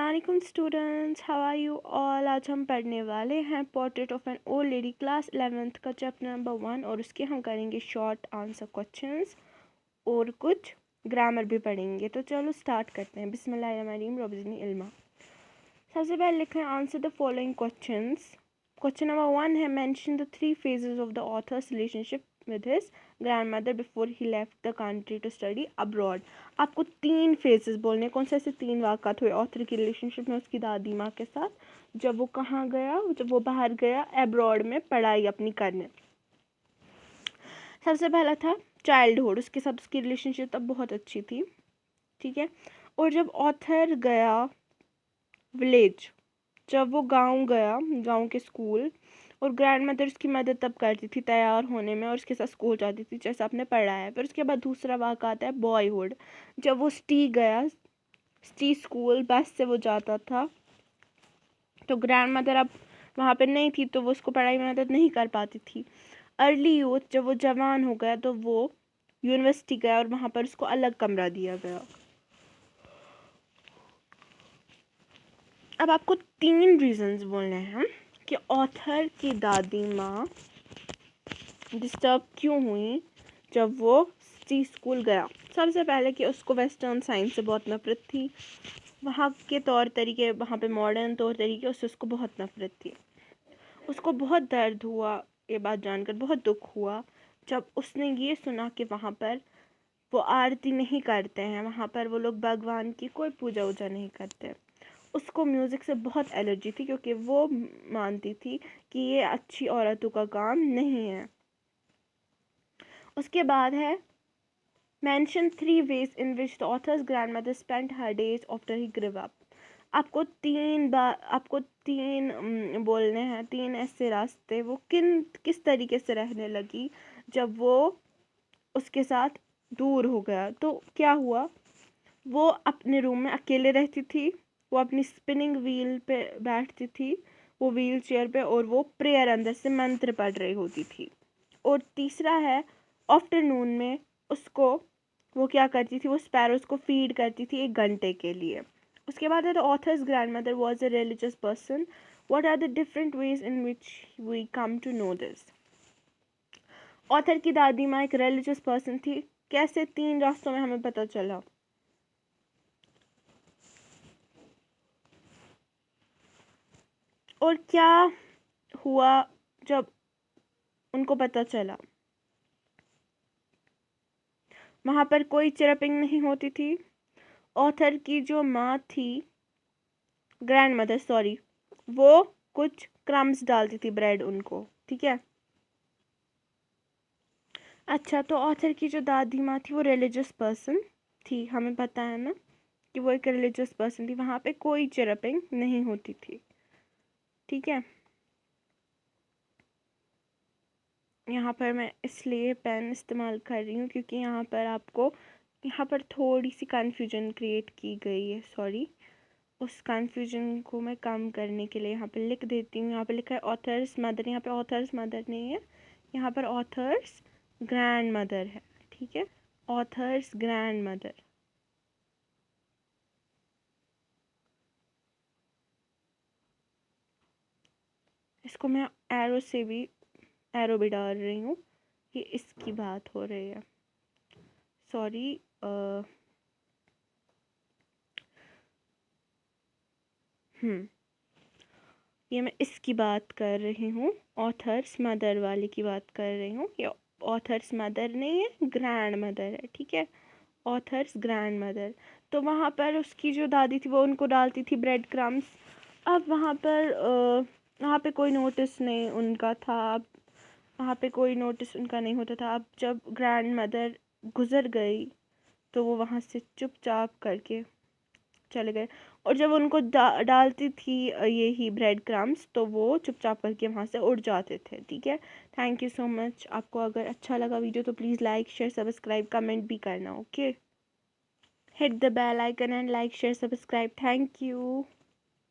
अस्सलामुअलैकुम students, how are you all. आज हम पढ़ने वाले हैं portrait of an old lady class 11th का चैप्टर नंबर 1 और उसके हम करेंगे शॉर्ट आंसर क्वेश्चंस और कुछ ग्रामर भी पढ़ेंगे। तो चलो स्टार्ट करते हैं। बिस्मिल्लाहिर्रहमानिर्रहीम रब्बिज़िदनी इल्मा। सबसे पहले लिखें answer the following questions. Question number 1 है mention the 3 phases of the author's relationship with his grandmother before he left the country to study abroad. आपको 3 फेजेस बोलने। कौन से ऐसे 3 वाक़ात हुए ऑथर की रिलेशनशिप में उसकी दादी माँ के साथ जब वो कहाँ गया, जब वो बाहर गया अब्रॉड में पढ़ाई अपनी करने। सबसे पहला था चाइल्डहुड, उसके साथ उसकी रिलेशनशिप तब बहुत अच्छी थी, ठीक है। और जब ऑथर गया विलेज, जब वो गांव गया, गांव के स्कूल, और ग्रैंड मदर उसकी मदद तब करती थी तैयार होने में और उसके साथ स्कूल जाती थी जैसे आपने पढ़ा है। फिर उसके बाद दूसरा वाक़ा आता है बॉयहुड, जब वो सिटी गया, सिटी स्कूल बस से वो जाता था, तो ग्रैंड मदर अब वहाँ पे नहीं थी तो वो उसको पढ़ाई में मदद नहीं कर पाती थी। अर्ली यूथ, जब वो जवान हो गया तो वो यूनिवर्सिटी गया और वहाँ पर उसको अलग कमरा दिया गया। अब आपको 3 रीजंस बोलने हैं कि ऑथर की दादी माँ डिस्टर्ब क्यों हुई जब वो सिटी स्कूल गया। सबसे पहले कि उसको वेस्टर्न साइंस से बहुत नफरत थी, वहाँ के तौर तरीके, वहाँ पे मॉडर्न तौर तरीके, उससे उसको बहुत नफरत थी। उसको बहुत दर्द हुआ ये बात जानकर, बहुत दुख हुआ जब उसने ये सुना कि वहाँ पर वो आरती नहीं करते हैं, वहाँ पर वो लोग भगवान की कोई पूजा वूजा नहीं करते। उसको म्यूज़िक से बहुत एलर्जी थी क्योंकि वो मानती थी कि ये अच्छी औरतों का काम नहीं है। उसके बाद है mention 3 ways in which the author's grandmother spent her days after he grew up। आपको 3 बोलने हैं, 3 ऐसे रास्ते वो किस तरीके से रहने लगी जब वो उसके साथ दूर हो गया। तो क्या हुआ, वो अपने रूम में अकेले रहती थी, वो अपनी स्पिनिंग व्हील पे बैठती थी, वो व्हील चेयर पे, और वो प्रेयर अंदर से मंत्र पढ़ रही होती थी। और तीसरा है आफ्टरनून में उसको वो क्या करती थी, वो स्पैरोज को फीड करती थी 1 घंटे के लिए। उसके बाद है the author's grandmother was a religious person. What are the different ways in which we come to know this. Author की दादी माँ एक रिलीजियस पर्सन थी। कैसे? 3 रास्तों में हमें पता चला। और क्या हुआ जब उनको पता चला? वहाँ पर कोई चिरपिंग नहीं होती थी। ऑथर की जो माँ थी, ग्रैंड मदर सॉरी, वो कुछ क्रम्स डालती थी ब्रेड उनको, ठीक है। अच्छा, तो ऑथर की जो दादी माँ थी वो रिलीजियस पर्सन थी, हमें पता है ना कि वो एक रिलीजियस पर्सन थी। वहाँ पे कोई चिरपिंग नहीं होती थी, ठीक है। यहाँ पर मैं इसलिए पेन इस्तेमाल कर रही हूँ क्योंकि यहाँ पर थोड़ी सी कन्फ्यूजन क्रिएट की गई है, सॉरी। उस कन्फ्यूजन को मैं कम करने के लिए यहाँ पे लिख देती हूँ। यहाँ पे लिखा है ऑथर्स मदर, यहाँ पे ऑथर्स मदर नहीं है, यहाँ पर ऑथर्स ग्रैंड मदर है, ठीक है। Authors grand mother. इसको मैं एरो भी डाल रही हूँ, ये इसकी बात हो रही है, सॉरी। ये मैं इसकी बात कर रही हूँ, ऑथर्स मदर वाली की बात कर रही हूँ। ये ऑथर्स मदर नहीं है, ग्रैंड मदर है, ठीक है। Authors grand mother. तो वहाँ पर उसकी जो दादी थी वो उनको डालती थी ब्रेड क्रम्स। अब वहाँ पे कोई नोटिस नहीं उनका था, अब वहाँ पे कोई नोटिस उनका नहीं होता था। अब जब ग्रैंड मदर गुजर गई तो वो वहाँ से चुपचाप करके चले गए, और जब उनको डालती थी ये ही ब्रेड क्रम्स तो वो चुपचाप करके वहाँ से उड़ जाते थे, ठीक है। Thank you so much. आपको अगर अच्छा लगा वीडियो तो please like share subscribe comment भी करना, okay. Hit the bell icon and like share subscribe. Thank you.